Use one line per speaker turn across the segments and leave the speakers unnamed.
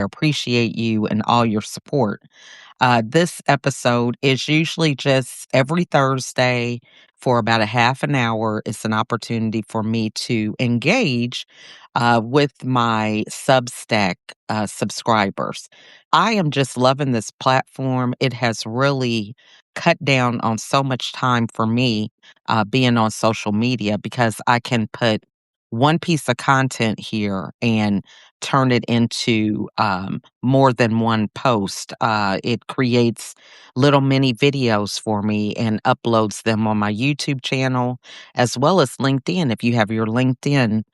I appreciate you and all your support. This episode is usually just every Thursday for about a half an hour. It's an opportunity for me to engage with my Substack subscribers. I am just loving this platform. It has really cut down on so much time for me being on social media because I can put one piece of content here and turn it into more than one post. It creates little mini videos for me and uploads them on my YouTube channel as well as LinkedIn if you have your LinkedIn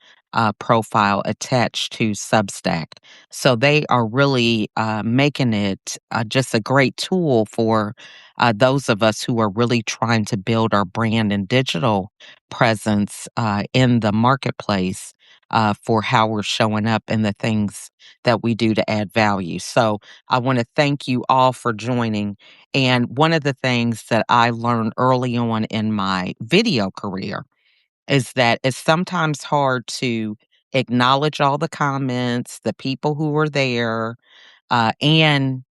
profile attached to Substack. So they are really making it just a great tool for those of us who are really trying to build our brand and digital presence in the marketplace for how we're showing up and the things that we do to add value. So I want to thank you all for joining. And one of the things that I learned early on in my video career is that it's sometimes hard to acknowledge all the comments, the people who were there, and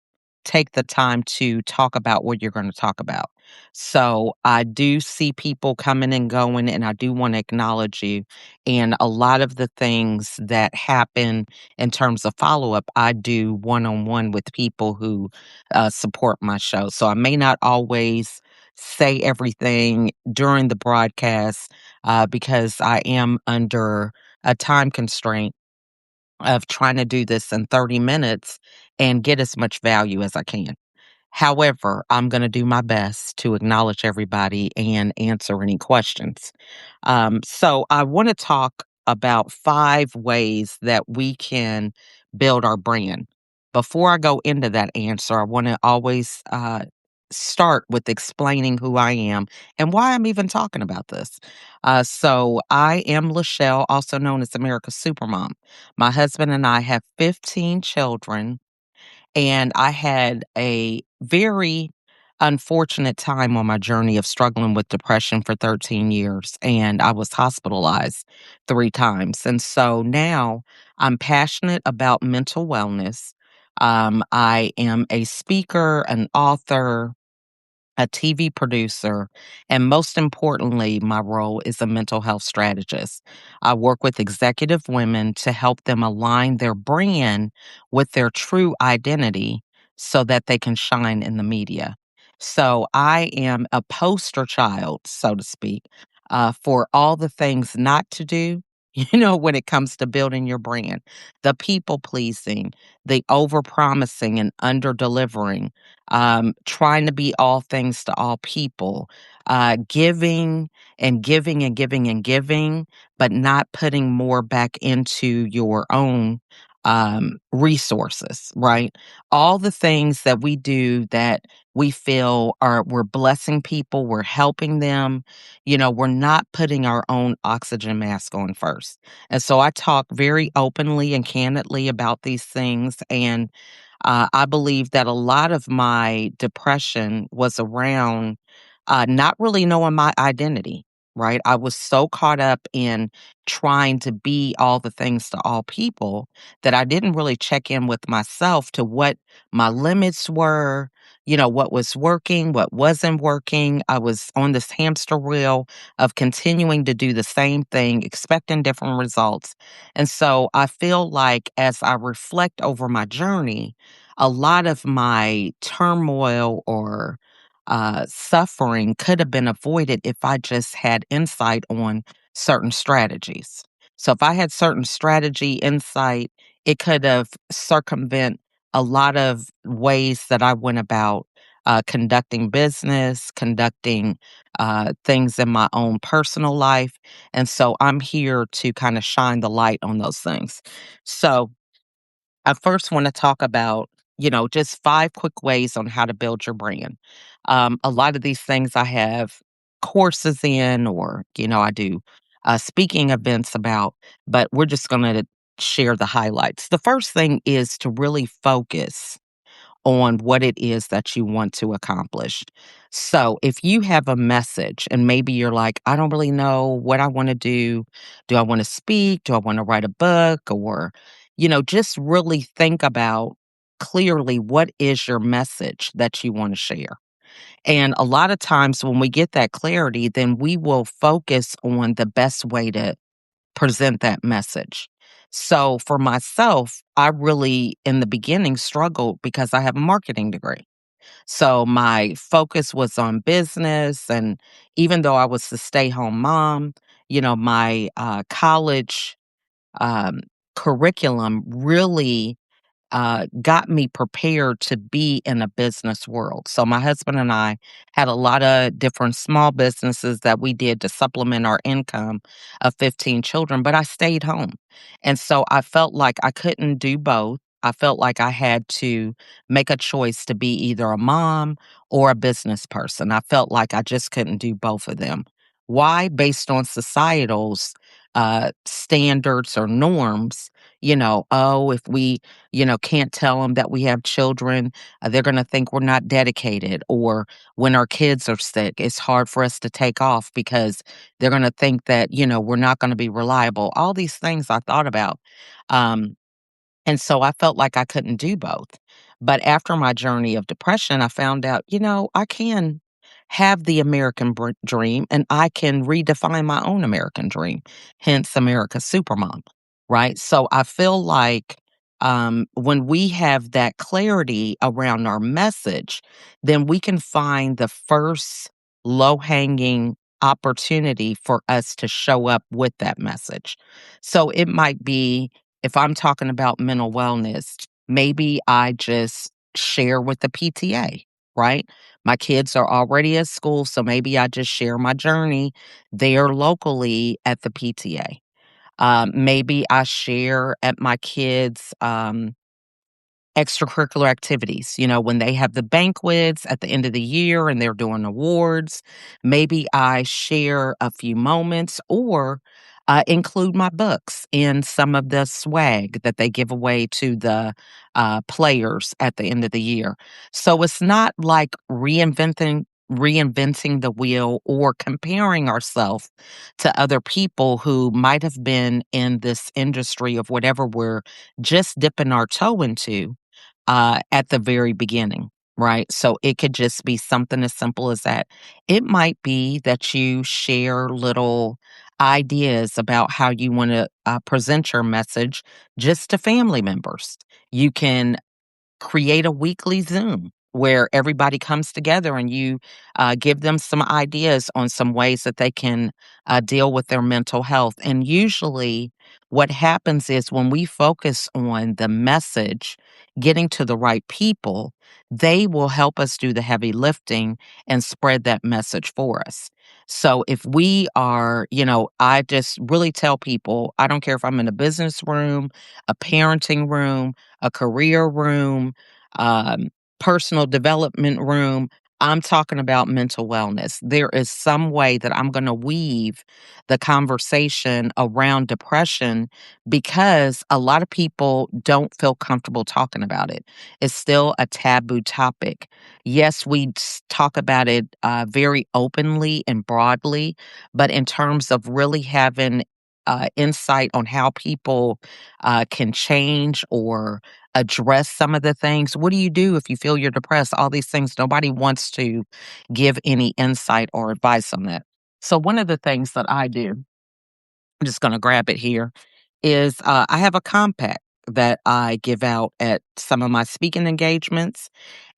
take the time to talk about what you're gonna talk about. So, I do see people coming and going, and I do wanna acknowledge you, and a lot of the things that happen in terms of follow-up, I do one-on-one with people who, support my show. So, I may not always say everything during the broadcast, because I am under a time constraint of trying to do this in 30 minutes and get as much value as I can. However, I'm going to do my best to acknowledge everybody and answer any questions. So, I want to talk about 5 ways that we can build our brand. Before I go into that answer, I want to always start with explaining who I am and why I'm even talking about this. So, I am LaChelle, also known as America's Supermom. My husband and I have 15 children and I had a very unfortunate time on my journey of struggling with depression for 13 years, and I was hospitalized 3 times. And so now I'm passionate about mental wellness. I am a speaker, an author, a TV producer, and most importantly, my role is a mental health strategist. I work with executive women to help them align their brand with their true identity so that they can shine in the media. So I am a poster child, so to speak, for all the things not to do. When it comes to building your brand, the people pleasing, the over promising and under delivering, trying to be all things to all people, giving and giving and giving and giving, but not putting more back into your own resources, right? All the things that we do that we feel are we're blessing people, we're helping them, we're not putting our own oxygen mask on first. And so I talk very openly and candidly about these things. And I believe that a lot of my depression was around not really knowing my identity, right? I was so caught up in trying to be all the things to all people that I didn't really check in with myself to what my limits were, what was working, what wasn't working. I was on this hamster wheel of continuing to do the same thing, expecting different results. And so I feel like as I reflect over my journey, a lot of my turmoil or suffering could have been avoided if I just had insight on certain strategies. So if I had certain strategy insight, it could have circumvent a lot of ways that I went about conducting business, conducting things in my own personal life. And so I'm here to kind of shine the light on those things. So I first want to talk about, just 5 quick ways on how to build your brand. A lot of these things I have courses in, or, I do speaking events about, but we're just going to share the highlights. The first thing is to really focus on what it is that you want to accomplish. So, if you have a message and maybe you're like, I don't really know what I want to do. Do I want to speak? Do I want to write a book? Or, just really think about clearly what is your message that you want to share. And a lot of times when we get that clarity, then we will focus on the best way to present that message. So for myself, I really, in the beginning, struggled because I have a marketing degree. So my focus was on business. And even though I was the stay home mom, my college um, curriculum really got me prepared to be in a business world. So my husband and I had a lot of different small businesses that we did to supplement our income of 15 children, but I stayed home. And so I felt like I couldn't do both. I felt like I had to make a choice to be either a mom or a business person. I felt like I just couldn't do both of them. Why? Based on societal's standards or norms, oh, if we can't tell them that we have children. They're going to think we're not dedicated. Or when our kids are sick, it's hard for us to take off because they're going to think that, we're not going to be reliable. All these things I thought about. Um, and so I felt like I couldn't do both. But after my journey of depression, I found out, I can have the American dream and I can redefine my own American dream, hence America's Supermom, right? So I feel like when we have that clarity around our message, then we can find the first low hanging opportunity for us to show up with that message. So it might be if I'm talking about mental wellness, maybe I just share with the PTA, right? My kids are already at school, so maybe I just share my journey there locally at the PTA. Maybe I share at my kids' extracurricular activities. When they have the banquets at the end of the year and they're doing awards, maybe I share a few moments or include my books in some of the swag that they give away to the players at the end of the year. So it's not like reinventing the wheel or comparing ourselves to other people who might have been in this industry of whatever we're just dipping our toe into at the very beginning, right? So it could just be something as simple as that. It might be that you share little ideas about how you want to present your message just to family members. You can create a weekly Zoom where everybody comes together and you give them some ideas on some ways that they can deal with their mental health. And usually, what happens is when we focus on the message getting to the right people, they will help us do the heavy lifting and spread that message for us. So if we are, I just really tell people, I don't care if I'm in a business room, a parenting room, a career room, um, personal development room. I'm talking about mental wellness. There is some way that I'm going to weave the conversation around depression because a lot of people don't feel comfortable talking about it. It's still a taboo topic. Yes, we talk about it very openly and broadly, but in terms of really having insight on how people can change or address some of the things. What do you do if you feel you're depressed? All these things, nobody wants to give any insight or advice on that. So, one of the things that I do, I'm just going to grab it here, is I have a compact that I give out at some of my speaking engagements,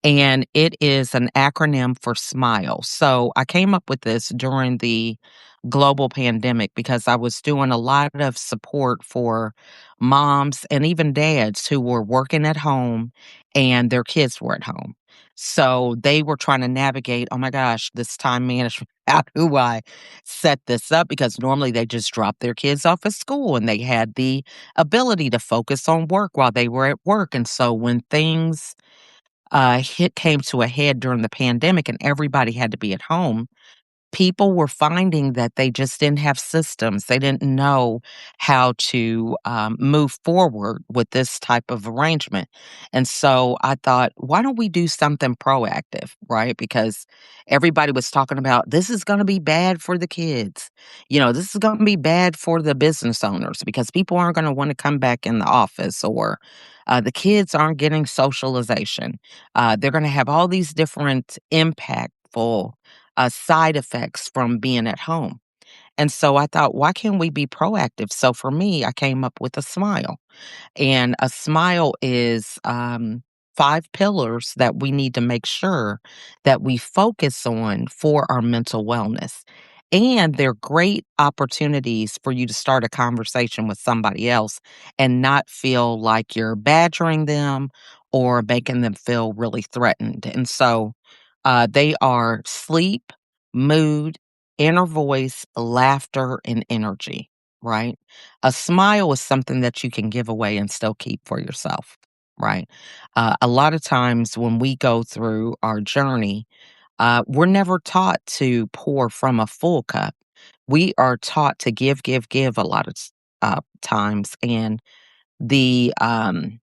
and it is an acronym for SMILE. So I came up with this during the global pandemic because I was doing a lot of support for moms and even dads who were working at home and their kids were at home. So they were trying to navigate, oh my gosh, this time management. How do I set this up? Because normally they just dropped their kids off at school and they had the ability to focus on work while they were at work. And so when things hit came to a head during the pandemic and everybody had to be at home, people were finding that they just didn't have systems. They didn't know how to move forward with this type of arrangement. And so I thought, why don't we do something proactive, right? Because everybody was talking about this is going to be bad for the kids. This is going to be bad for the business owners because people aren't going to want to come back in the office, or the kids aren't getting socialization. They're going to have all these different impactful side effects from being at home. And so I thought, why can't we be proactive? So for me, I came up with a smile. And a smile is 5 pillars that we need to make sure that we focus on for our mental wellness. And they're great opportunities for you to start a conversation with somebody else and not feel like you're badgering them or making them feel really threatened. And so they are sleep, mood, inner voice, laughter, and energy, right? A smile is something that you can give away and still keep for yourself, right? A lot of times when we go through our journey, we're never taught to pour from a full cup. We are taught to give, give, give a lot of times, and the um,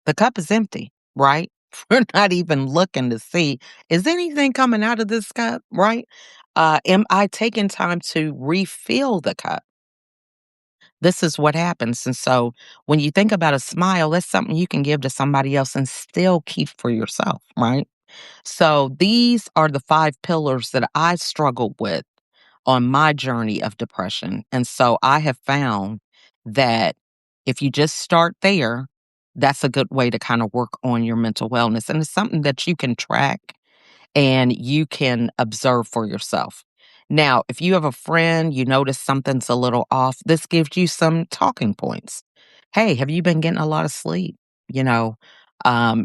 the cup is empty, right? We're not even looking to see, is anything coming out of this cup, right? Am I taking time to refill the cup? This is what happens. And so when you think about a smile, that's something you can give to somebody else and still keep for yourself, right? So these are the 5 pillars that I struggled with on my journey of depression. And so I have found that if you just start there, that's a good way to kind of work on your mental wellness. And it's something that you can track and you can observe for yourself. Now, if you have a friend, you notice something's a little off, this gives you some talking points. Hey, have you been getting a lot of sleep? You know,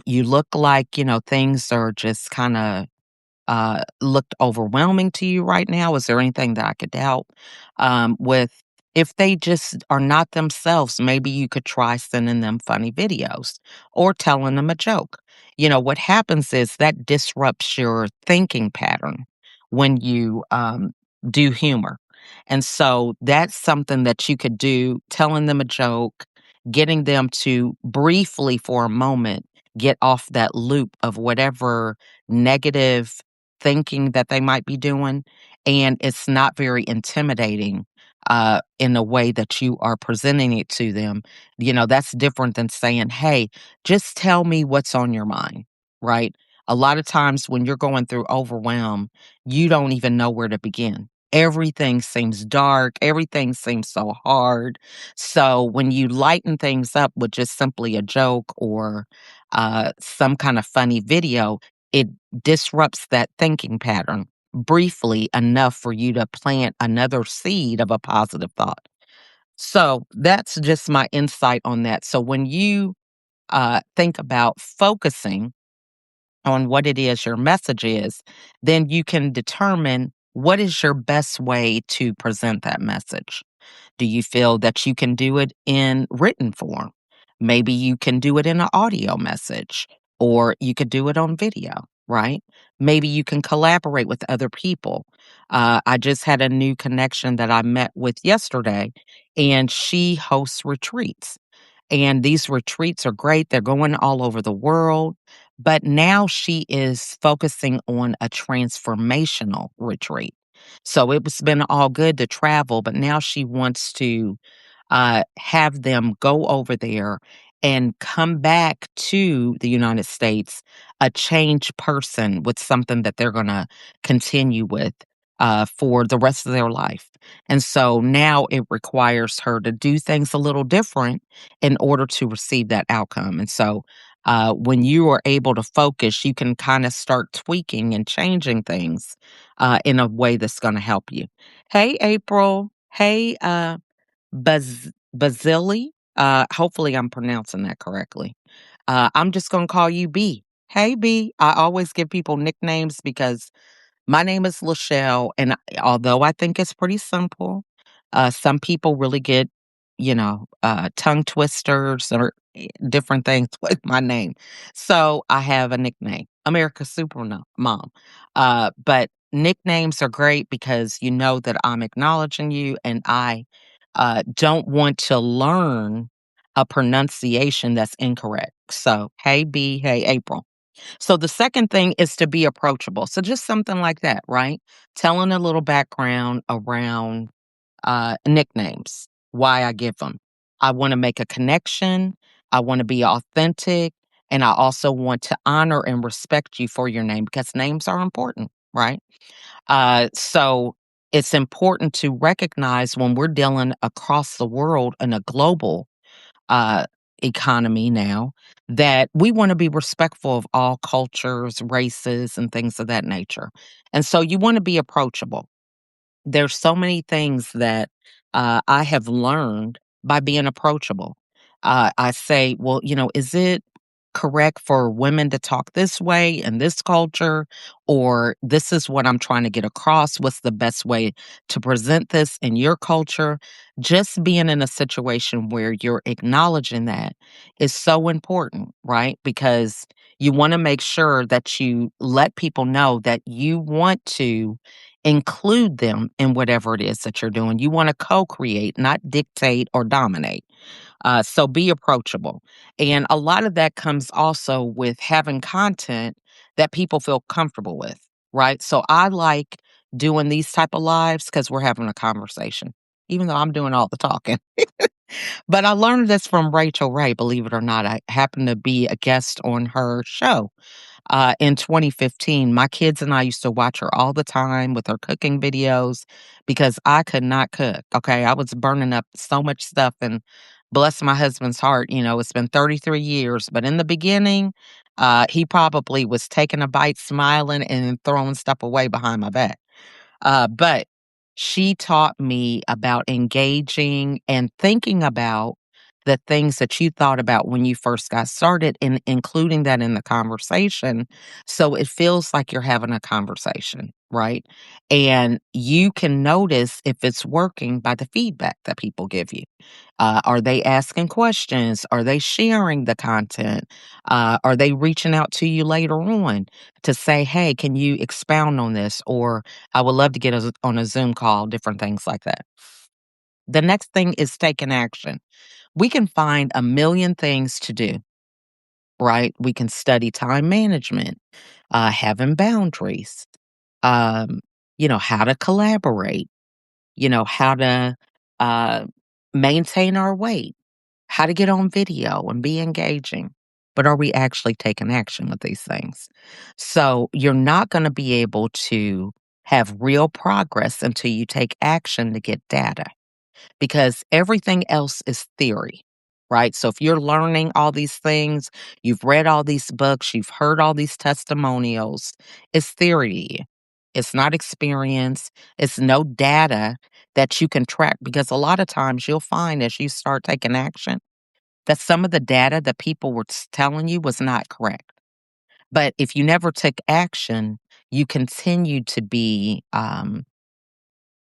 you look like, things are just kind of looked overwhelming to you right now? Is there anything that I could help with? If they just are not themselves, maybe you could try sending them funny videos or telling them a joke. What happens is that disrupts your thinking pattern when you do humor. And so that's something that you could do, telling them a joke, getting them to briefly for a moment get off that loop of whatever negative thinking that they might be doing, and it's not very intimidating in a way that you are presenting it to them. That's different than saying, hey, just tell me what's on your mind, right? A lot of times when you're going through overwhelm, you don't even know where to begin. Everything seems dark, everything seems so hard. So when you lighten things up with just simply a joke or some kind of funny video, it disrupts that thinking pattern briefly enough for you to plant another seed of a positive thought. So that's just my insight on that. So when you think about focusing on what it is your message is, then you can determine what is your best way to present that message. Do you feel that you can do it in written form? Maybe you can do it in an audio message, or you could do it on video, right? Maybe you can collaborate with other people. I just had a new connection that I met with yesterday, and she hosts retreats. And these retreats are great. They're going all over the world. But now she is focusing on a transformational retreat. So it's been all good to travel, but now she wants to have them go over there and come back to the United States a changed person with something that they're going to continue with for the rest of their life. And so now it requires her to do things a little different in order to receive that outcome. And so when you are able to focus, you can kind of start tweaking and changing things in a way that's going to help you. Hey, April. Hey, Bazili. Hopefully, I'm pronouncing that correctly. I'm just going to call you B. Hey, B. I always give people nicknames because my name is LaChelle, and although I think it's pretty simple, some people really get, tongue twisters or different things with my name. So I have a nickname, America's Mom. But Nicknames are great because you know that I'm acknowledging you and I don't want to learn a pronunciation that's incorrect. So, hey, B, hey, April. So, the second thing is to be approachable. So, just something like that, right? Telling a little background around nicknames, why I give them. I want to make a connection. I want to be authentic. And I also want to honor and respect you for your name because names are important, right? So it's important to recognize when we're dealing across the world in a global uh, economy now that we want to be respectful of all cultures, races, and things of that nature. And so you want to be approachable. There's so many things that I have learned by being approachable. I say, well, is it correct for women to talk this way in this culture? Or this is what I'm trying to get across? What's the best way to present this in your culture? Just being in a situation where you're acknowledging that is so important, right? Because you want to make sure that you let people know that you want to include them in whatever it is that you're doing. You want to co create, not dictate or dominate. So be approachable. And a lot of that comes also with having content that people feel comfortable with, right? So I like doing these type of lives because we're having a conversation, even though I'm doing all the talking. But I learned this from Rachel Ray, believe it or not. I happened to be a guest on her show in 2015. My kids and I used to watch her all the time with her cooking videos because I could not cook. Okay. I was burning up so much stuff and bless my husband's heart. It's been 33 years, but in the beginning, he probably was taking a bite, smiling, and throwing stuff away behind my back. But she taught me about engaging and thinking about the things that you thought about when you first got started and including that in the conversation. So it feels like you're having a conversation, right? And you can notice if it's working by the feedback that people give you. Are they asking questions? Are they sharing the content? Are they reaching out to you later on to say, hey, can you expound on this? Or I would love to get on a Zoom call, different things like that. The next thing is taking action. We can find a million things to do, right? We can study time management, having boundaries, um, how to collaborate, how to uh, maintain our weight, how to get on video and be engaging. But are we actually taking action with these things? So you're not going to be able to have real progress until you take action to get data because everything else is theory, right? So if you're learning all these things, you've read all these books, you've heard all these testimonials, it's theory. It's not experience. It's no data that you can track because a lot of times you'll find as you start taking action that some of the data that people were telling you was not correct. But if you never took action, you continue to be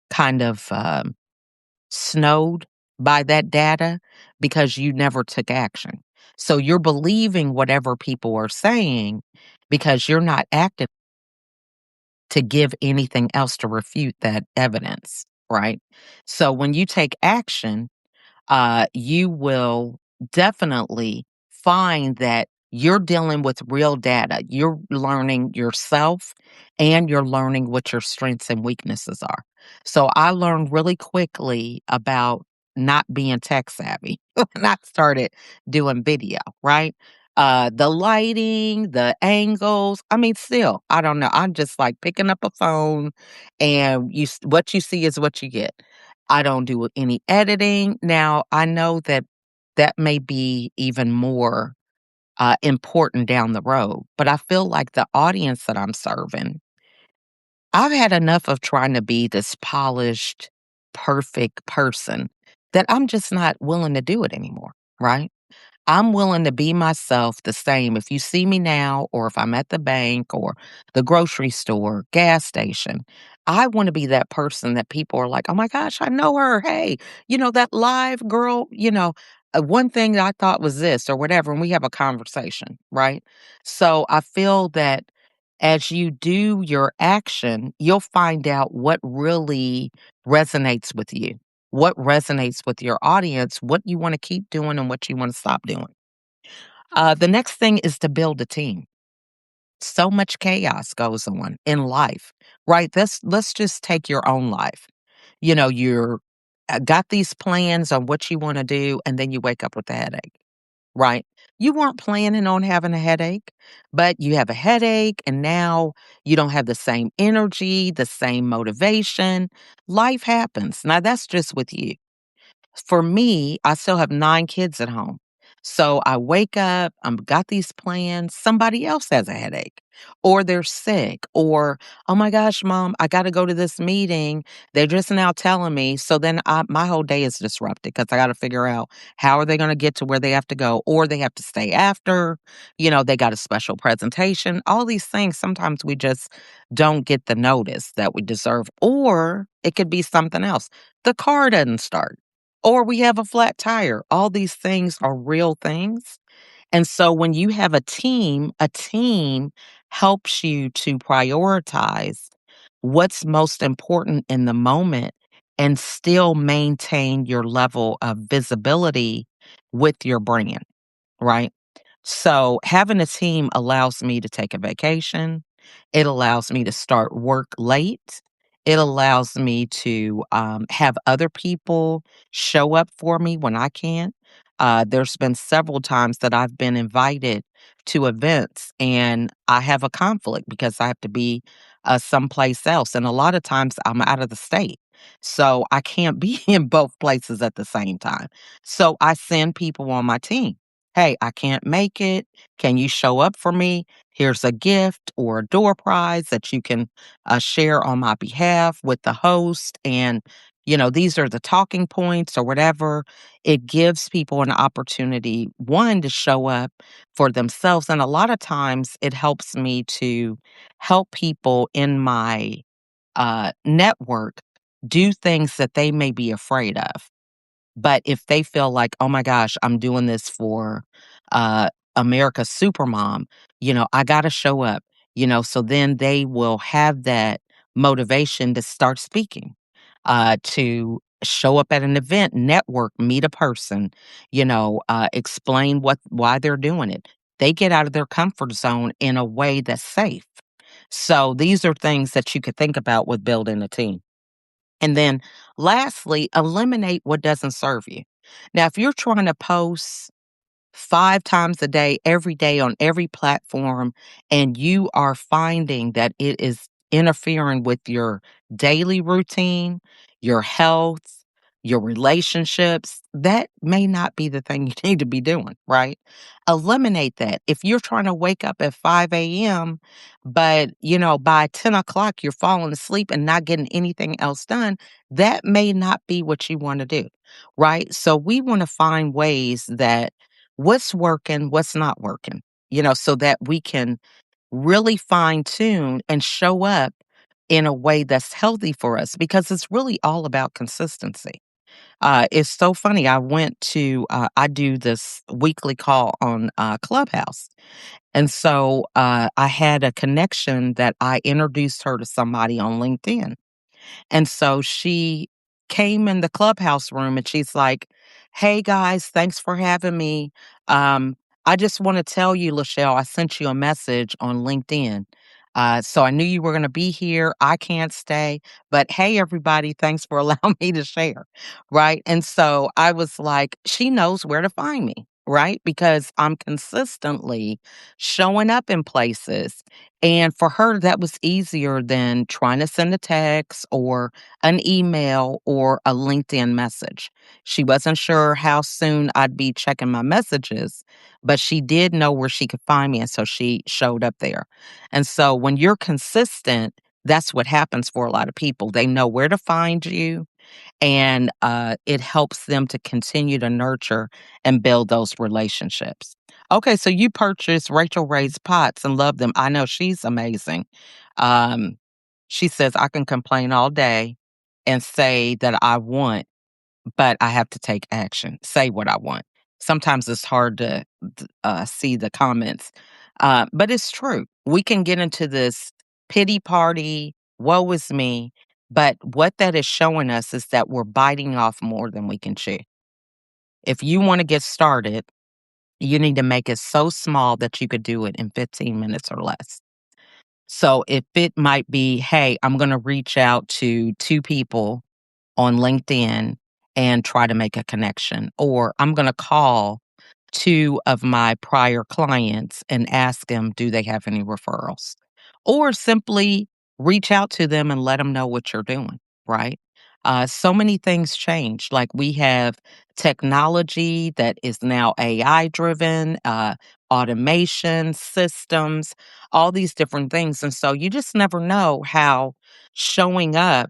kind of snowed by that data because you never took action. So you're believing whatever people are saying because you're not active to give anything else to refute that evidence, right? So when you take action, you will definitely find that you're dealing with real data. You're learning yourself and you're learning what your strengths and weaknesses are. So I learned really quickly about not being tech savvy when I started doing video, right? The lighting, the angles. I mean, still, I don't know. I'm just like picking up a phone and what you see is what you get. I don't do any editing. Now, I know that that may be even more important down the road, but I feel like the audience that I'm serving, I've had enough of trying to be this polished, perfect person that I'm just not willing to do it anymore, right? I'm willing to be myself the same. If you see me now, or if I'm at the bank or the grocery store, gas station, I want to be that person that people are like, oh my gosh, I know her. Hey, that live girl, one thing that I thought was this or whatever. And we have a conversation, right? So I feel that As you do your action, you'll find out what really resonates with you, what resonates with your audience, what you want to keep doing and what you want to stop doing. The next thing is to build a team. So much chaos goes on in life, right? Let's just take your own life. You're got these plans on what you want to do, and then you wake up with a headache, right? You weren't planning on having a headache, but you have a headache, and now you don't have the same energy, the same motivation. Life happens. Now, that's just with you. For me, I still have 9 kids at home. So I wake up, got these plans, somebody else has a headache, or they're sick, or, "Oh my gosh, mom, I gotta go to this meeting. They're just now telling me." So then my whole day is disrupted because I gotta figure out how are they gonna get to where they have to go, or they have to stay after, they got a special presentation. All these things, sometimes we just don't get the notice that we deserve, or it could be something else. The car doesn't start or we have a flat tire. All these things are real things. And so when you have a team helps you to prioritize what's most important in the moment and still maintain your level of visibility with your brand, right? So having a team allows me to take a vacation. It allows me to start work late. It allows me to have other people show up for me when I can't. There's been several times that I've been invited to events and I have a conflict because I have to be someplace else. And a lot of times I'm out of the state. So I can't be in both places at the same time. So I send people on my team. Hey, I can't make it. Can you show up for me? Here's a gift or a door prize that you can share on my behalf with the host. And, these are the talking points or whatever. It gives people an opportunity, one, to show up for themselves. And a lot of times it helps me to help people in my network do things that they may be afraid of. But if they feel like, "Oh my gosh, I'm doing this for, America's Supermom," I gotta show up, so then they will have that motivation to start speaking, to show up at an event, network, meet a person, explain why they're doing it. They get out of their comfort zone in a way that's safe. So these are things that you could think about with building a team. And then lastly, eliminate what doesn't serve you. Now, if you're trying to post 5 times a day, every day on every platform, and you are finding that it is interfering with your daily routine, your health, your relationships, that may not be the thing you need to be doing, right? Eliminate that. If you're trying to wake up at 5 a.m., but by 10 o'clock you're falling asleep and not getting anything else done, that may not be what you want to do, right? So we want to find ways that what's working, what's not working, so that we can really fine tune and show up in a way that's healthy for us because it's really all about consistency. It's so funny. I do this weekly call on Clubhouse. And so I had a connection that I introduced her to somebody on LinkedIn. And so she came in the clubhouse room and she's like, "Hey guys, thanks for having me. Um, I just want to tell you, LaChelle, I sent you a message on LinkedIn. So I knew you were going to be here. I can't stay, but hey, everybody, thanks for allowing me to share." Right. And so I was like, she knows where to find me. Right. Because I'm consistently showing up in places and for her, that was easier than trying to send a text or an email or a LinkedIn message. She wasn't sure how soon I'd be checking my messages, but she did know where she could find me. And so she showed up there. And so when you're consistent, that's what happens for a lot of people. They know where to find you and it helps them to continue to nurture and build those relationships. Okay, so you purchased Rachel Ray's pots and love them. I know she's amazing. Um, she says, "I can complain all day and say that I want, but I have to take action, say what I want." Sometimes it's hard to see the comments, but it's true. we can get into this pity party, woe is me, but what that is showing us is that we're biting off more than we can chew. If you wanna get started, you need to make it so small that you could do it in 15 minutes or less. So if it might be, "Hey, I'm gonna reach out to 2 people on LinkedIn and try to make a connection," or, "I'm gonna call 2 of my prior clients and ask them, do they have any referrals?" Or simply reach out to them and let them know what you're doing, right? So many things change. Like we have technology that is now AI driven, automation systems, all these different things. And so you just never know how showing up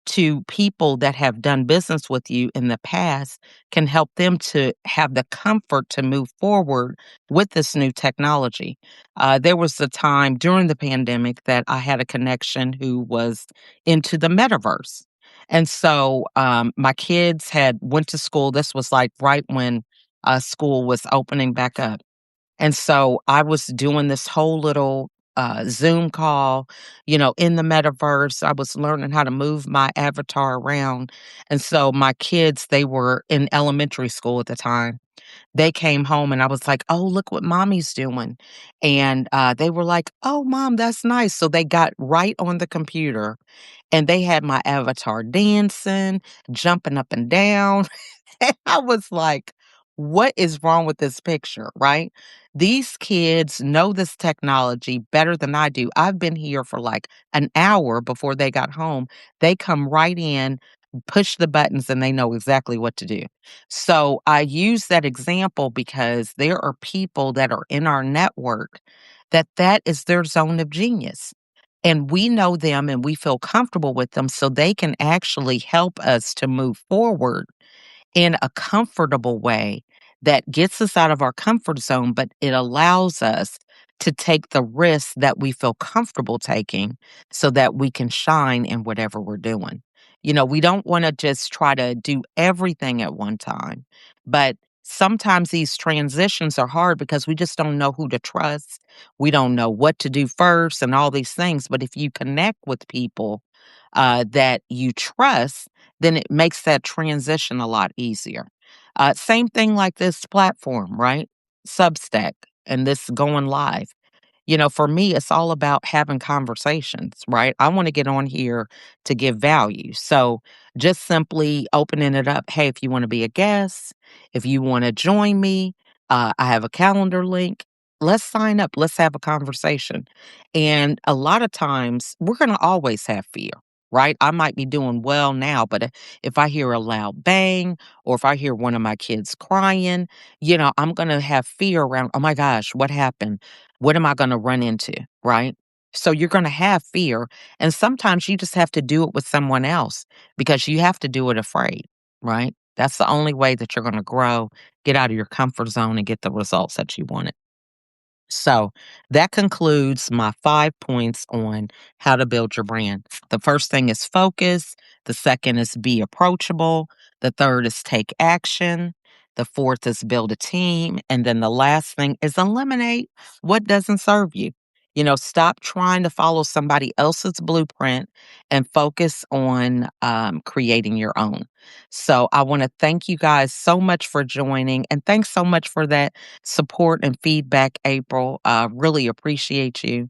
to people that have done business with you in the past can help them to have the comfort to move forward with this new technology. There was a time during the pandemic that I had a connection who was into the metaverse. And so my kids had went to school. This was like right when school was opening back up. And so I was doing this whole little Zoom call, in the metaverse. I was learning how to move my avatar around. And so my kids, they were in elementary school at the time. They came home and I was like, "Oh, look what mommy's doing." And they were like, "Oh, mom, that's nice." So they got right on the computer and they had my avatar dancing, jumping up and down. And I was like, what is wrong with this picture, right? These kids know this technology better than I do. I've been here for like an hour before they got home. They come right in, push the buttons, and they know exactly what to do. So I use that example because there are people that are in our network that is their zone of genius. And we know them and we feel comfortable with them so they can actually help us to move forward in a comfortable way that gets us out of our comfort zone, but it allows us to take the risks that we feel comfortable taking so that we can shine in whatever we're doing. We don't want to just try to do everything at one time, but sometimes these transitions are hard because we just don't know who to trust. We don't know what to do first and all these things. But if you connect with people that you trust, then it makes that transition a lot easier. Same thing like this platform, right? Substack and this going live. For me, it's all about having conversations, right? I want to get on here to give value. So just simply opening it up. Hey, if you want to be a guest, if you want to join me, I have a calendar link. Let's sign up. Let's have a conversation. And a lot of times we're going to always have fear, right? I might be doing well now, but if I hear a loud bang or if I hear one of my kids crying, I'm going to have fear around, oh my gosh, what happened? What am I gonna run into, right? So you're gonna have fear, and sometimes you just have to do it with someone else because you have to do it afraid, right? That's the only way that you're gonna grow, get out of your comfort zone, and get the results that you wanted. So that concludes my 5 points on how to build your brand. The first thing is focus. The second is be approachable. The third is take action. The fourth is build a team. And then the last thing is eliminate what doesn't serve you. Stop trying to follow somebody else's blueprint and focus on creating your own. So I want to thank you guys so much for joining. And thanks so much for that support and feedback, April. Really appreciate you.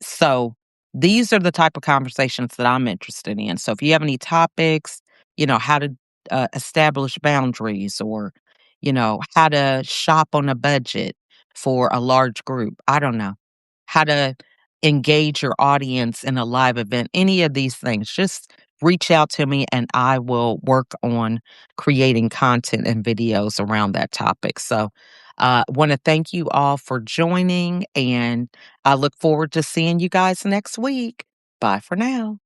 So these are the type of conversations that I'm interested in. So if you have any topics, how to establish boundaries or, how to shop on a budget for a large group, I don't know, how to engage your audience in a live event, any of these things, just reach out to me and I will work on creating content and videos around that topic. So, want to thank you all for joining, and I look forward to seeing you guys next week. Bye for now.